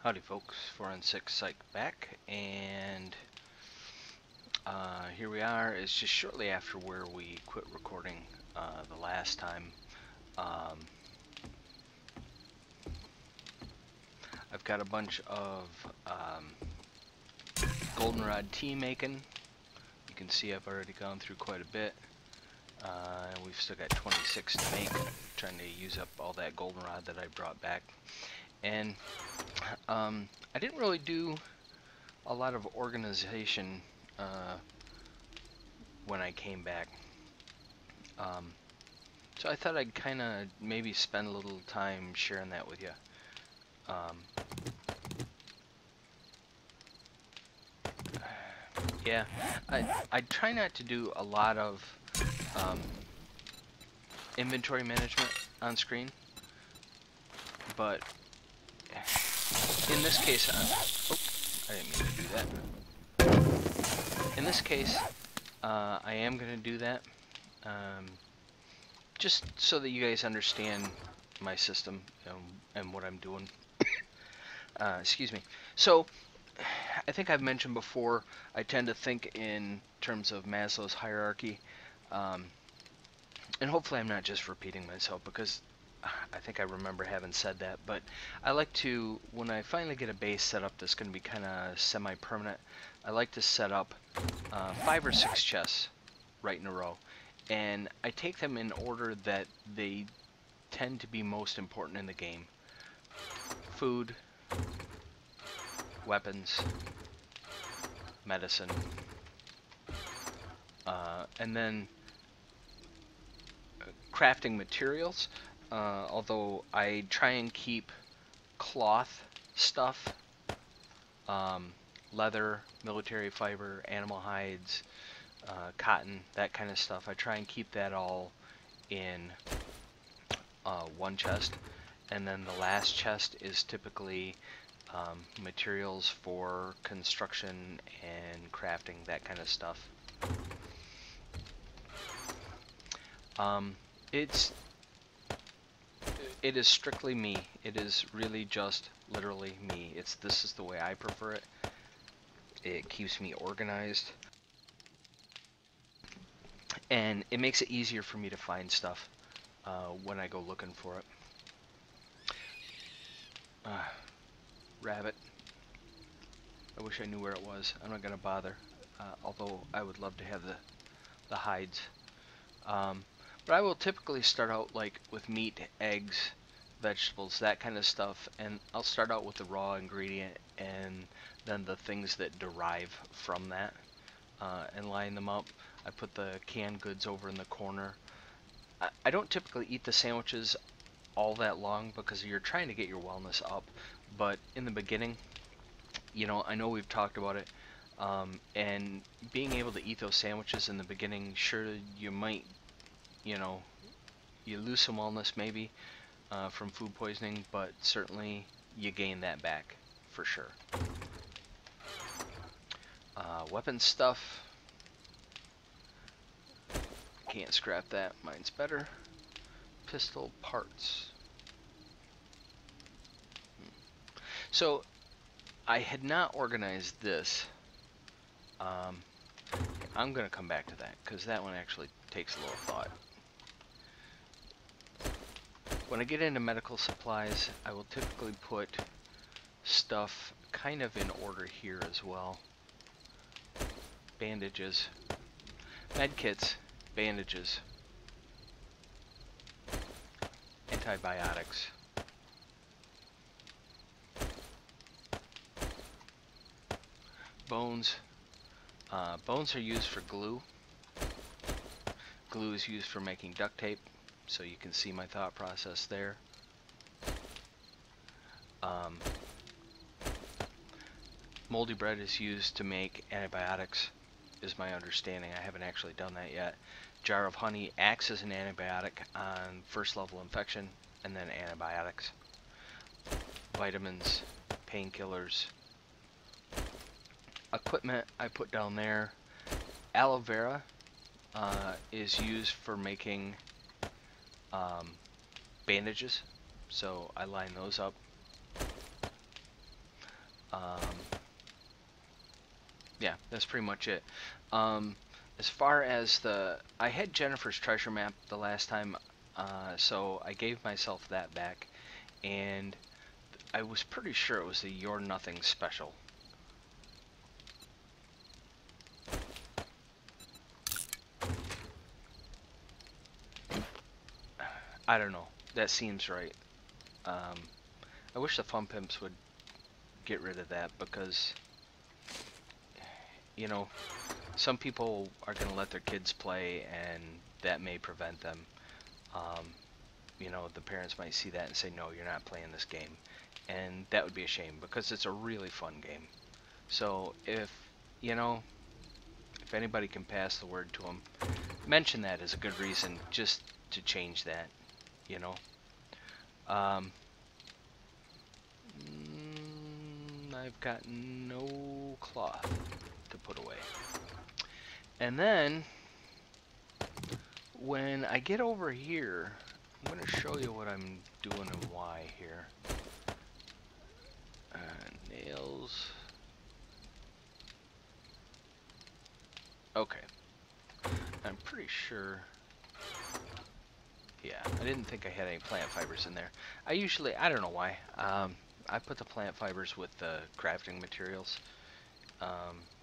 Howdy folks, 4 and 6 Psych back, and here we are. It's just shortly after where we quit recording the last time. Um, I've got a bunch of goldenrod tea making. You can see I've already gone through quite a bit. And we've still got 26 to make, trying to use up all that goldenrod that I brought back. And I didn't really do a lot of organization when I came back. So I thought I'd kind of maybe spend a little time sharing that with you. Yeah, I try not to do a lot of inventory management on screen, but in this case, oh, I didn't mean to do that. In this case, I am going to do that, just so that you guys understand my system and what I'm doing. Excuse me. So, I think I've mentioned before, I tend to think in terms of Maslow's hierarchy, and hopefully I'm not just repeating myself, because I think I remember having said that, but I like to, when I finally get a base set up that's going to be kind of semi-permanent, I like to set up 5 or 6 chests right in a row, and I take them in order that they tend to be most important in the game. Food, weapons, medicine, and then crafting materials, although I try and keep cloth stuff, leather, military fiber, animal hides, cotton, that kind of stuff. I try and keep that all in one chest, and then the last chest is typically materials for construction and crafting, that kind of stuff. It is strictly me. It is really just literally me. This is the way I prefer it. It keeps me organized, and it makes it easier for me to find stuff when I go looking for it. Rabbit. I wish I knew where it was. I'm not gonna bother, although I would love to have the hides. But I will typically start out like with meat, eggs, vegetables, that kind of stuff, and I'll start out with the raw ingredient and then the things that derive from that, and line them up. I put the canned goods over in the corner. I don't typically eat the sandwiches all that long because you're trying to get your wellness up, but in the beginning, you know, I know we've talked about it, and being able to eat those sandwiches in the beginning, sure, you might, you know, you lose some wellness maybe from food poisoning, but certainly you gain that back for sure. Weapon stuff, can't scrap that, mine's better. Pistol parts. So I had not organized this. I'm gonna come back to that because that one actually takes a little thought. When I get into medical supplies, I will typically put stuff kind of in order here as well. Bandages, med kits, bandages, antibiotics, bones. Bones are used for glue. Glue is used for making duct tape, so you can see my thought process there. Moldy bread is used to make antibiotics, is my understanding. I haven't actually done that yet. Jar of honey acts as an antibiotic on first level infection, and then antibiotics. Vitamins, painkillers. Equipment I put down there. Aloe vera is used for making bandages, so I line those up. Um, yeah, that's pretty much it. Um, as far as I had Jennifer's treasure map the last time, so I gave myself that back, and I was pretty sure it was the You're Nothing special. I don't know. That seems right. Um, I wish the Fun Pimps would get rid of that because, you know, some people are going to let their kids play and that may prevent them. Um, you know, the parents might see that and say, no, you're not playing this game. And that would be a shame because it's a really fun game. So if, you know, if anybody can pass the word to them, mention that as a good reason just to change that, you know. Um, I've got no cloth to put away. And then when I get over here, I'm going to show you what I'm doing and why here. Nails. Okay. I'm pretty sure. Yeah, I didn't think I had any plant fibers in there. I don't know why. I put the plant fibers with the crafting materials.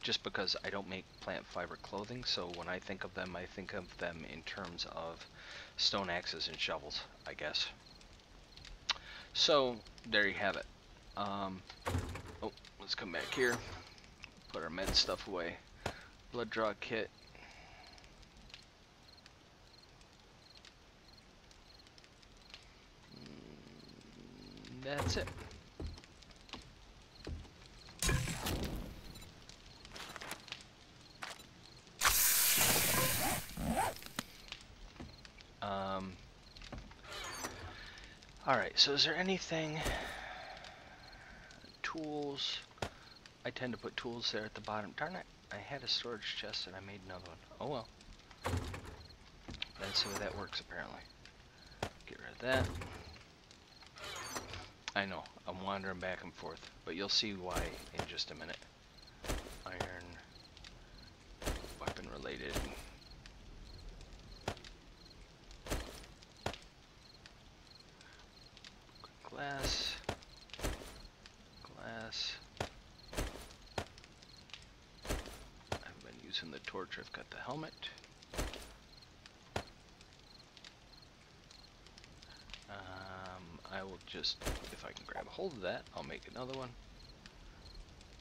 Just because I don't make plant fiber clothing, so when I think of them in terms of stone axes and shovels, I guess. So, there you have it. Oh, let's come back here. Put our med stuff away. Blood draw kit. That's it. Alright, so is there anything... Tools... I tend to put tools there at the bottom. Darn it, I had a storage chest and I made another one. Oh well. That's the way that works apparently. Get rid of that. I know, I'm wandering back and forth, but you'll see why in just a minute. Iron... Weapon related... Glass... Glass... I've been using the torch, I've got the helmet. I will just, if I can grab a hold of that, I'll make another one.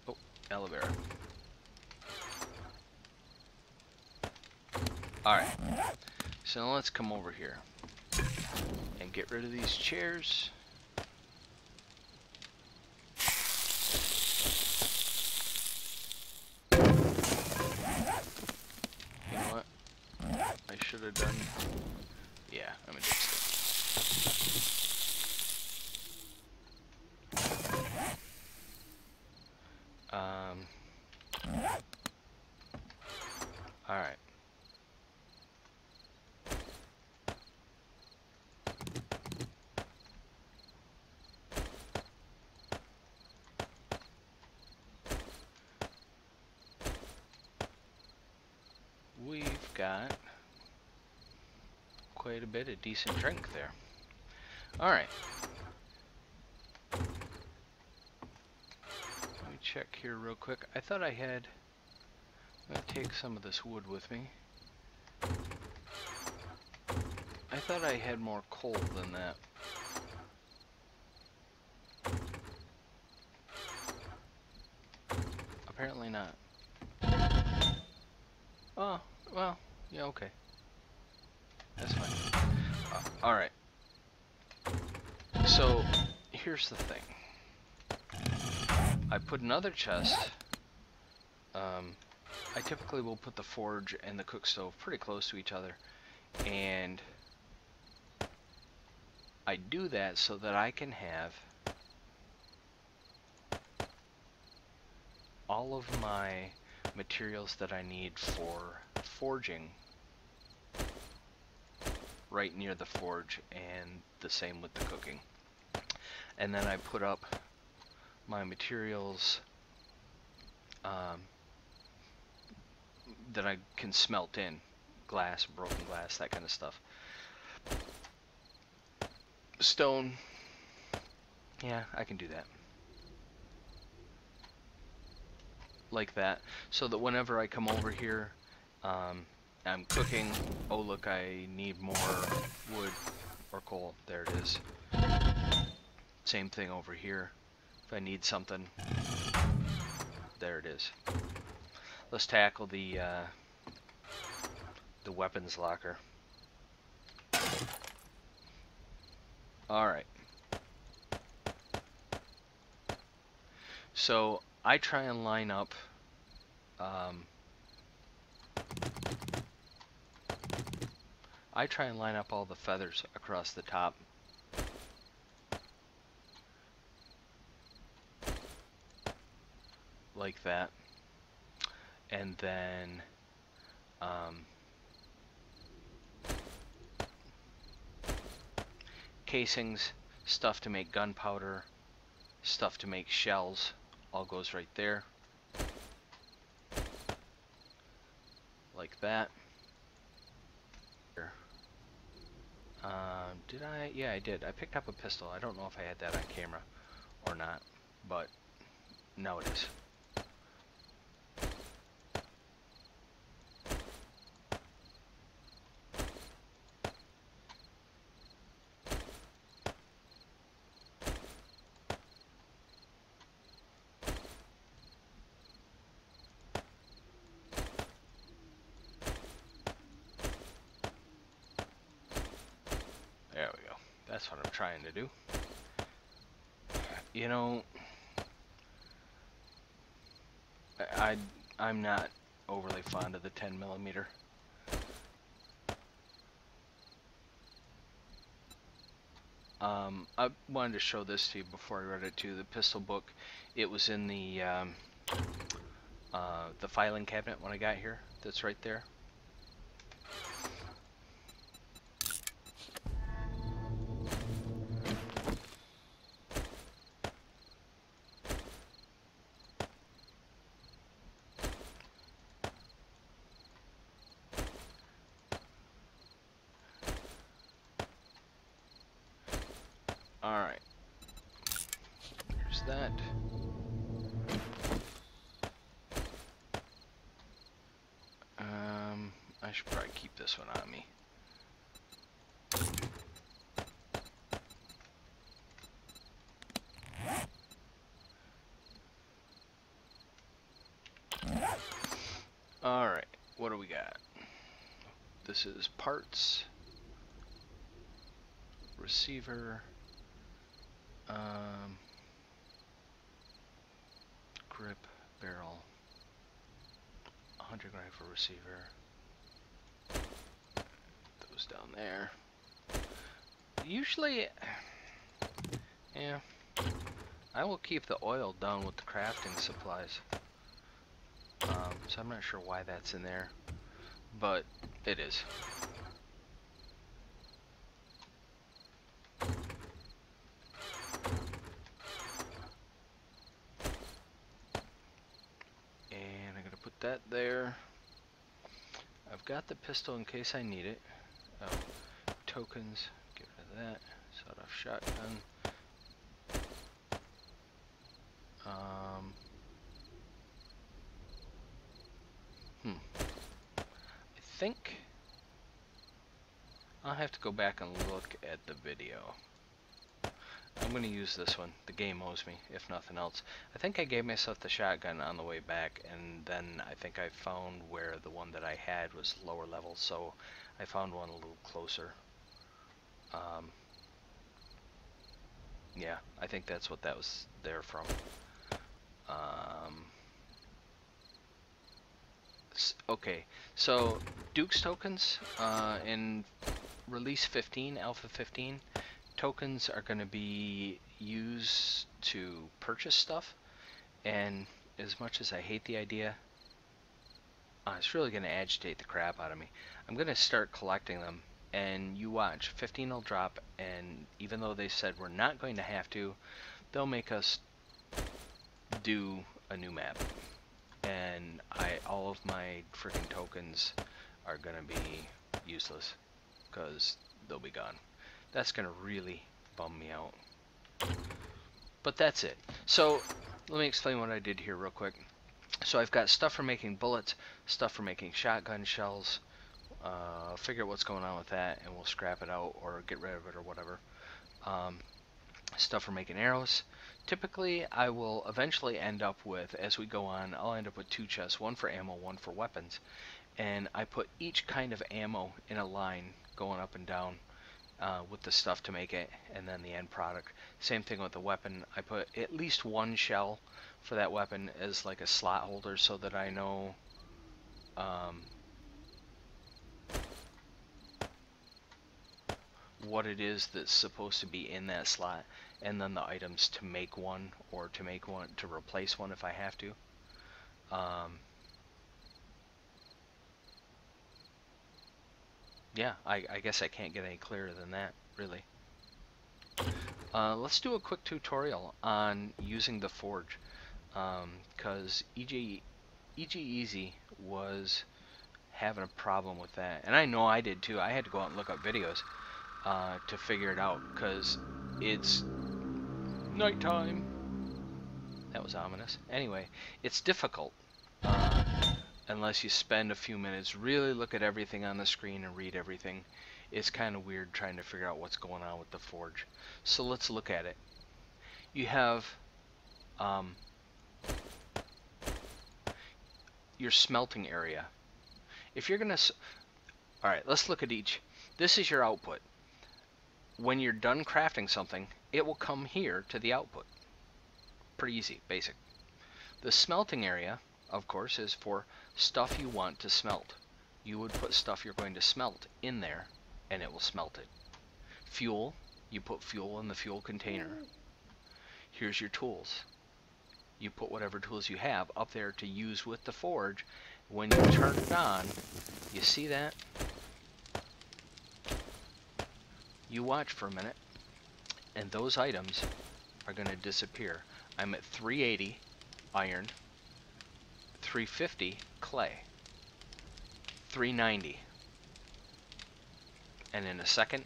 Oh, aloe vera. Alright, so let's come over here and get rid of these chairs. You know what? I should have done... Yeah, I'm gonna fix it. Alright. We've got quite a bit of decent drink there. Alright. Let me check here real quick. I thought I had... I'm going to take some of this wood with me. I thought I had more coal than that. Apparently not. Oh, well, yeah, okay. That's fine. Alright. So, here's the thing. I put another chest. I typically will put the forge and the cook stove pretty close to each other. And I do that so that I can have all of my materials that I need for forging right near the forge, and the same with the cooking. And then I put up my materials that I can smelt in. Glass, broken glass, that kind of stuff. Stone, yeah, I can do that. Like that, so that whenever I come over here, I'm cooking. Oh look, I need more wood or coal. There it is. Same thing over here. If I need something, there it is. Let's tackle the weapons locker. All right. So I try and line up. I try and line up all the feathers across the top. Like that. And then casings, stuff to make gunpowder, stuff to make shells, all goes right there. Like that. Did I? Yeah, I did. I picked up a pistol. I don't know if I had that on camera or not, but now it is. There we go. That's what I'm trying to do. You know, I'm not overly fond of the 10mm. I wanted to show this to you before I read it too. The pistol book, it was in the filing cabinet when I got here. That's right there. Alright. There's that. I should probably keep this one on me. Alright, what do we got? This is parts, receiver, grip, barrel, 100 rifle receiver, those down there. Usually, yeah, I will keep the oil down with the crafting supplies. So I'm not sure why that's in there, but it is. And I'm gonna put that there. I've got the pistol in case I need it. Oh, tokens, get rid of that. Sawed-off shotgun. I think I'll have to go back and look at the video. I'm going to use this one. The game owes me, if nothing else. I think I gave myself the shotgun on the way back, and then I think I found where the one that I had was lower level, so I found one a little closer. Yeah, I think that's what that was there from. Okay, so Duke's tokens in release 15, alpha 15, tokens are going to be used to purchase stuff, and as much as I hate the idea, it's really going to agitate the crap out of me. I'm going to start collecting them, and you watch, 15 will drop, and even though they said we're not going to have to, they'll make us do a new map, and all of my freaking tokens are gonna be useless because they'll be gone. That's gonna really bum me out. But that's it. So let me explain what I did here real quick. So I've got stuff for making bullets, stuff for making shotgun shells. Figure out what's going on with that, and we'll scrap it out or get rid of it or whatever. Stuff for making arrows. Typically, I will eventually end up with, as we go on, I'll end up with 2 chests, one for ammo, one for weapons. And I put each kind of ammo in a line going up and down with the stuff to make it, and then the end product. Same thing with the weapon. I put at least 1 shell for that weapon as like a slot holder so that I know what it is that's supposed to be in that slot, and then the items to make one, or to make one to replace one if I have to. Yeah, I guess I can't get any clearer than that, really. Let's do a quick tutorial on using the forge, because EG Easy was having a problem with that, and I know I did too. I had to go out and look up videos to figure it out, because it's nighttime. That was ominous. Anyway, it's difficult unless you spend a few minutes, really look at everything on the screen and read everything. It's kind of weird trying to figure out what's going on with the forge. So let's look at it. You have your smelting area. If you're gonna, all right, let's look at each. This is your output. When you're done crafting something, it will come here to the output. Pretty easy, basic. The smelting area, of course, is for stuff you want to smelt. You would put stuff you're going to smelt in there, and it will smelt it. Fuel, you put fuel in the fuel container. Here's your tools. You put whatever tools you have up there to use with the forge. When you turn it on, you see that? You watch for a minute, and those items are going to disappear. I'm at 380 iron, 350 clay, 390. And in a second,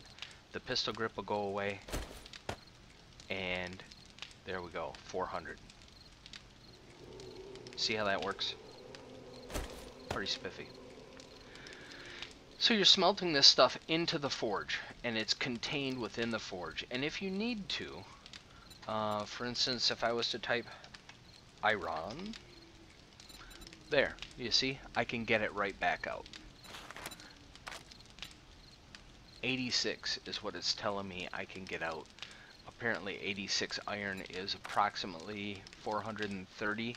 the pistol grip will go away, and there we go, 400. See how that works? Pretty spiffy. So you're smelting this stuff into the forge, and it's contained within the forge. And if you need to, for instance, if I was to type iron, there, you see, I can get it right back out. 86 is what it's telling me I can get out. Apparently 86 iron is approximately 430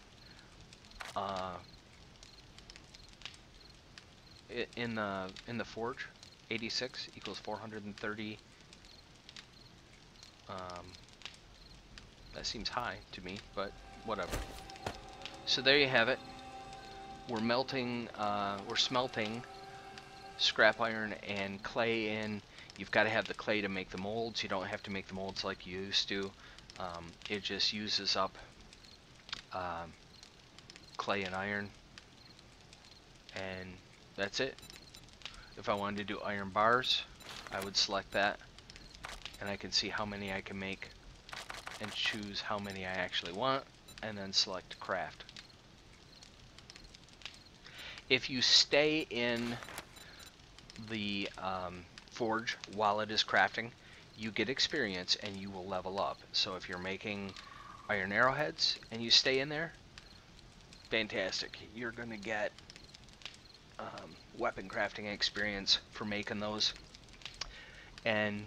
in the forge. 86 equals 430. That seems high to me, but whatever. So there you have it. We're melting, we're smelting scrap iron and clay in. You've got to have the clay to make the molds. You don't have to make the molds like you used to. It just uses up clay and iron, and that's it. If I wanted to do iron bars, I would select that, and I can see how many I can make and choose how many I actually want, and then select craft. If you stay in the forge while it is crafting, you get experience and you will level up. So if you're making iron arrowheads and you stay in there, fantastic. You're gonna get weapon crafting experience for making those. And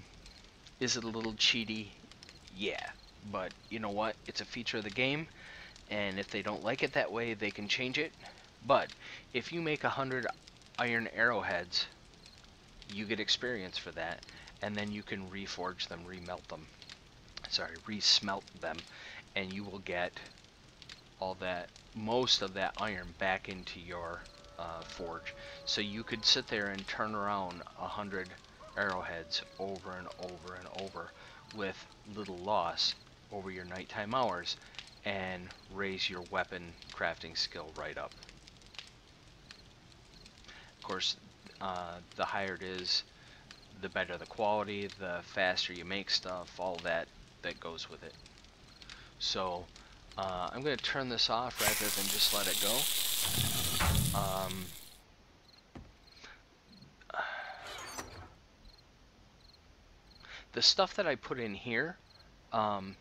is it a little cheaty? Yeah, but you know what? It's a feature of the game, and if they don't like it that way, they can change it. But if you make 100 iron arrowheads, you get experience for that, and then you can reforge them, remelt them. Sorry, resmelt them, and you will get all that, most of that iron back into your forge. So you could sit there and turn around 100 arrowheads over and over and over with little loss over your nighttime hours, and raise your weapon crafting skill right up. Of course, the higher it is, the better the quality, the faster you make stuff, all that goes with it. So I'm going to turn this off rather than just let it go. The stuff that I put in here, I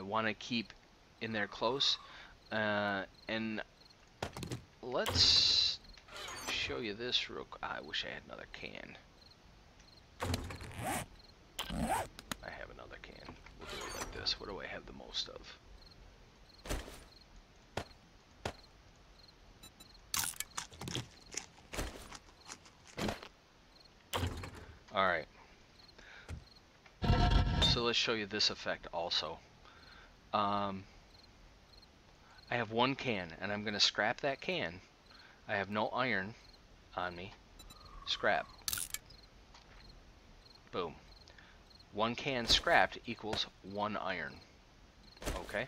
want to keep in there close, and let's show you this real quick. I wish I had another can. I have another can. We'll do it like this. What do I have the most of? Alright. So let's show you this effect also. I have one can, and I'm going to scrap that can. I have no iron on me. Scrap. Boom. One can scrapped equals 1 iron. Okay?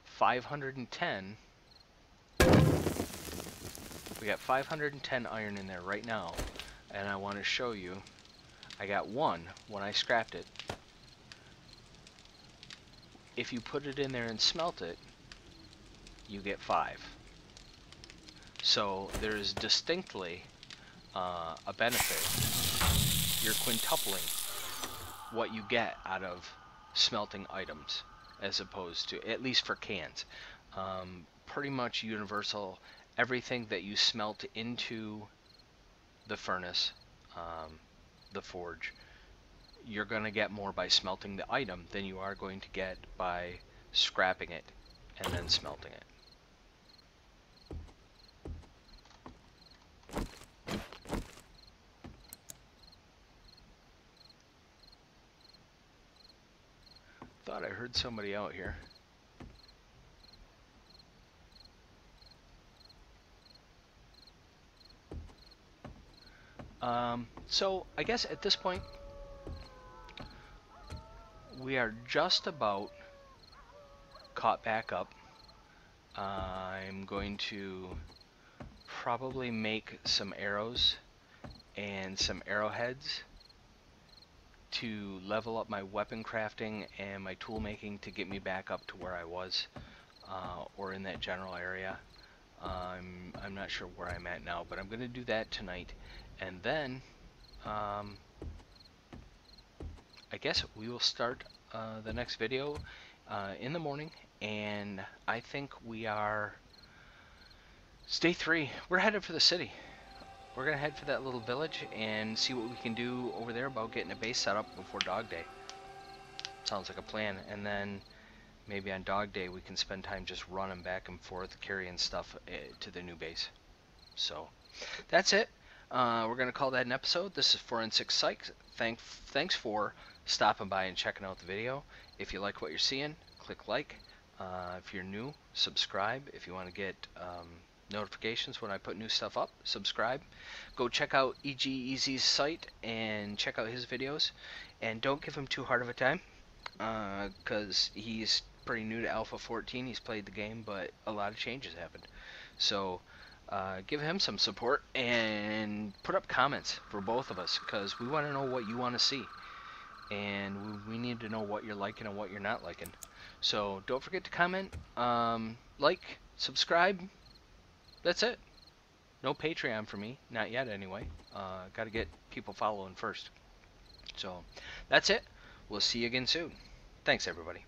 510. We got 510 iron in there right now, and I want to show you I got 1 when I scrapped it. If you put it in there and smelt it, you get 5. So there is distinctly a benefit. You're quintupling what you get out of smelting items, as opposed to, at least for cans, pretty much universal. Everything that you smelt into the furnace, the forge, you're going to get more by smelting the item than you are going to get by scrapping it and then smelting it. Thought I heard somebody out here. So I guess at this point we are just about caught back up. I'm going to probably make some arrows and some arrowheads to level up my weapon crafting and my tool making to get me back up to where I was, or in that general area. I'm not sure where I'm at now, but I'm going to do that tonight, and then I guess we will start the next video in the morning, and I think we are... It's day 3. We're headed for the city. We're going to head for that little village and see what we can do over there about getting a base set up before Dog Day. Sounds like a plan. And then maybe on Dog Day we can spend time just running back and forth, carrying stuff to the new base. So that's it. We're going to call that an episode. This is Forensic Psych. Thanks for stopping by and checking out the video. If you like what you're seeing, click like. If you're new, subscribe. If you want to get notifications when I put new stuff up, subscribe. Go check out EGEZ's site and check out his videos. And don't give him too hard of a time, because he's pretty new to Alpha 14. He's played the game, but a lot of changes happened. So give him some support and put up comments for both of us, because we want to know what you want to see. And we need to know what you're liking and what you're not liking. So don't forget to comment, like, subscribe. That's it. No Patreon for me. Not yet, anyway. Got to get people following first. So that's it. We'll see you again soon. Thanks, everybody.